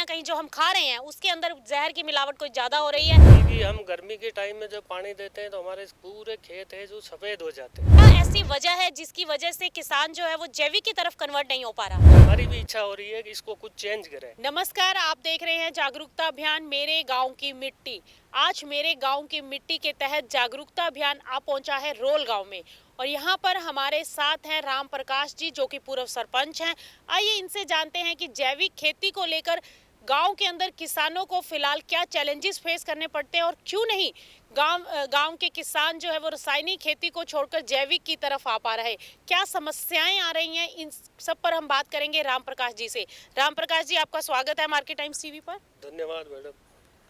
कहीं जो हम खा रहे हैं उसके अंदर जहर की मिलावट कुछ ज्यादा हो रही है। कि हम गर्मी के टाइम में जब पानी देते हैं तो हमारे पूरे खेत है जो सफेद हो जाते हैं। क्या ऐसी वजह है जिसकी वजह से किसान जो है वो जैविक की तरफ कन्वर्ट नहीं हो पा रहा? हमारी भी इच्छा हो रही है कि इसको कुछ चेंज करें। नमस्कार, आप देख रहे हैं जागरूकता अभियान मेरे गांव की मिट्टी। आज मेरे गांव की मिट्टी के तहत जागरूकता अभियान आ पहुंचा है रोल गांव में और यहां पर हमारे साथ हैं राम प्रकाश जी जो कि पूर्व सरपंच हैं। आइए इनसे जानते हैं कि जैविक खेती को लेकर गांव के अंदर किसानों को फिलहाल क्या चैलेंजेस फेस करने पड़ते हैं और क्यों नहीं गांव के किसान जो है वो रासायनिक खेती को छोड़कर जैविक की तरफ आ पा रहे, क्या समस्याएं आ रही हैं, इन सब पर हम बात करेंगे राम प्रकाश जी से। राम प्रकाश जी, आपका स्वागत है मार्केट टाइम्स टीवी पर। धन्यवाद मैडम।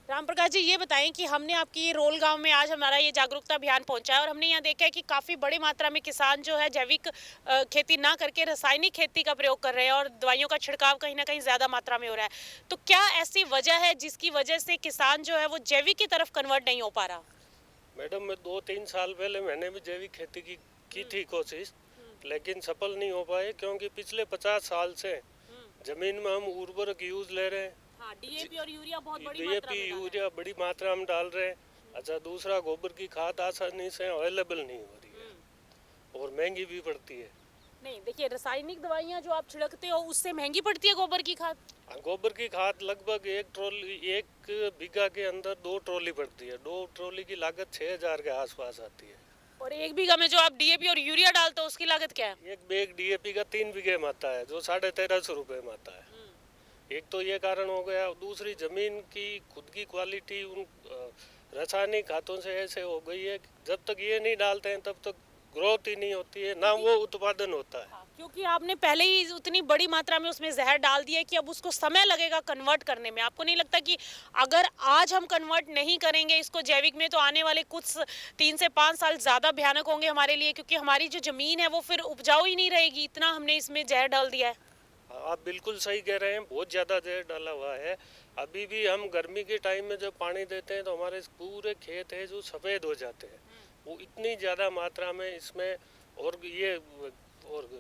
राम प्रकाश जी, ये बताएं कि हमने आपकी ये रोल गांव में आज हमारा ये जागरूकता अभियान पहुंचा है और हमने यहाँ देखा है कि काफ़ी बड़ी मात्रा में किसान जो है जैविक खेती ना करके रासायनिक खेती का प्रयोग कर रहे हैं और दवाइयों का छिड़काव कहीं ना कहीं ज़्यादा मात्रा में हो रहा है। तो क्या ऐसी वजह है जिसकी वजह से किसान जो है वो जैविक की तरफ कन्वर्ट नहीं हो पा रहा? मैडम, मैं 2-3 साल पहले मैंने भी जैविक खेती की थी कोशिश, लेकिन सफल नहीं हो पाए क्योंकि पिछले 50 साल से जमीन में हम उर्वरक यूज ले रहे हैं। हाँ, डीएपी और यूरिया बहुत बड़ी मात्रा में यूरिया बड़ी मात्रा में डाल रहे हैं। अच्छा, दूसरा गोबर की खाद आसानी से अवेलेबल नहीं हो रही है और महंगी भी पड़ती है। नहीं, देखिए रासायनिक दवाइयाँ जो आप छिड़कते हो उससे महंगी पड़ती है गोबर की खाद। गोबर की खाद लगभग एक बीघा के अंदर 2 ट्रॉली पड़ती है। 2 ट्रॉली की लागत 6,000 के आसपास आती है। और एक बीघा में जो आप डीएपी और यूरिया डालते हो उसकी लागत क्या है? एक बैग डीएपी का 3 बीघे में आता है जो 1350 रुपये में आता है। एक तो ये कारण हो गया। दूसरी, जमीन की खुद की क्वालिटी उन रासायनिक खादों से ऐसे हो गई है कि जब तक ये नहीं डालते हैं तब तक ग्रोथ ही नहीं होती है, ना वो उत्पादन होता है। क्योंकि आपने पहले ही उतनी बड़ी मात्रा में उसमें जहर डाल दिया है कि अब उसको समय लगेगा कन्वर्ट करने में। आपको नहीं लगता कि अगर आज हम कन्वर्ट नहीं करेंगे इसको जैविक में तो आने वाले कुछ 3 से 5 साल ज़्यादा भयानक होंगे हमारे लिए, क्योंकि हमारी जो ज़मीन है वो फिर उपजाऊ ही नहीं रहेगी, इतना हमने इसमें जहर डाल दिया है। आप बिल्कुल सही कह रहे हैं, बहुत ज़्यादा जहर डाला हुआ है। अभी भी हम गर्मी के टाइम में जब पानी देते हैं तो हमारे पूरे खेत है जो सफ़ेद हो जाते हैं। वो इतनी ज़्यादा मात्रा में इसमें और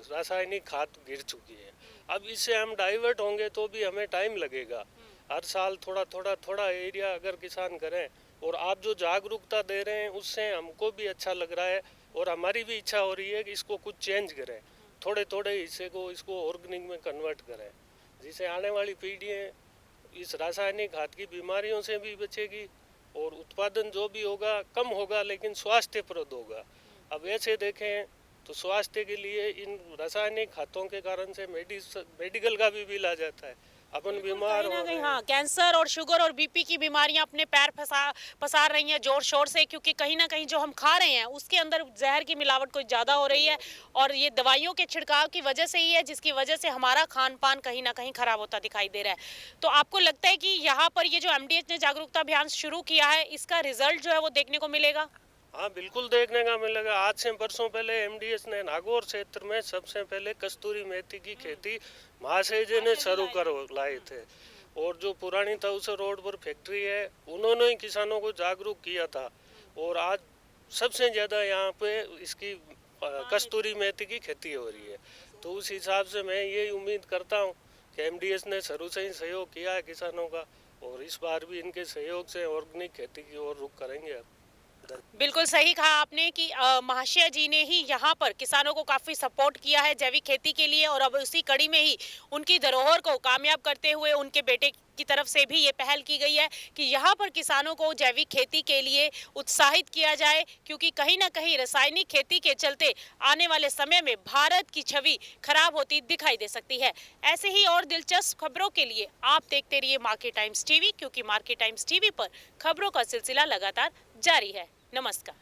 रासायनिक खाद गिर चुकी है। अब इससे हम डाइवर्ट होंगे तो भी हमें टाइम लगेगा। हर साल थोड़ा एरिया अगर किसान करें और आप जो जागरूकता दे रहे हैं उससे हमको भी अच्छा लग रहा है और हमारी भी इच्छा हो रही है कि इसको कुछ चेंज करें। थोड़े हिस्से को इसको ऑर्गेनिक में कन्वर्ट करें, जिससे आने वाली पीढ़ियाँ इस रासायनिक खाद की बीमारियों से भी बचेगी और उत्पादन जो भी होगा कम होगा लेकिन स्वास्थ्यप्रद होगा। अब ऐसे देखें तो स्वास्थ्य के लिए इन रासायनिक खादों के कारण से मेडिकल का भी बिल आ जाता है। अपन बीमार हो गए। हाँ, कैंसर और शुगर और बीपी की बीमारियां अपने पैर पसार रही हैं जोर शोर से, क्योंकि कहीं ना कहीं जो हम खा रहे हैं उसके अंदर जहर की मिलावट कुछ ज़्यादा हो रही है और ये दवाइयों के छिड़काव की वजह से ही है, जिसकी वजह से हमारा खान पान कहीं ना कहीं खराब होता दिखाई दे रहा है। तो आपको लगता है कि यहाँ पर ये जो एमडीएच ने जागरूकता अभियान शुरू किया है इसका रिजल्ट जो है वो देखने को मिलेगा? हाँ, बिल्कुल देखने का मिलेगा। आज से बरसों पहले एमडीएस ने नागौर क्षेत्र में सबसे पहले कस्तूरी मेथी की खेती महाशय जी ने शुरू कर लाए थे और जो पुरानी तउसे रोड पर फैक्ट्री है उन्होंने ही किसानों को जागरूक किया था और आज सबसे ज़्यादा यहाँ पे इसकी कस्तूरी मेथी की खेती हो रही है। तो उस हिसाब से मैं यही उम्मीद करता हूँ कि एमडीएस ने शुरू से ही सहयोग किया है किसानों का और इस बार भी इनके सहयोग से ऑर्गेनिक खेती की ओर रुख करेंगे। अब बिल्कुल सही कहा आपने कि महाशय जी ने ही यहाँ पर किसानों को काफी सपोर्ट किया है जैविक खेती के लिए और अब उसी कड़ी में ही उनकी धरोहर को कामयाब करते हुए उनके बेटे की तरफ से भी ये पहल की गई है कि यहाँ पर किसानों को जैविक खेती के लिए उत्साहित किया जाए, क्योंकि कहीं ना कहीं रासायनिक खेती के चलते आने वाले समय में भारत की छवि खराब होती दिखाई दे सकती है। ऐसे ही और दिलचस्प खबरों के लिए आप देखते रहिए मार्केट टाइम्स टीवी, क्योंकि मार्केट टाइम्स टीवी पर खबरों का सिलसिला लगातार जारी है। नमस्कार।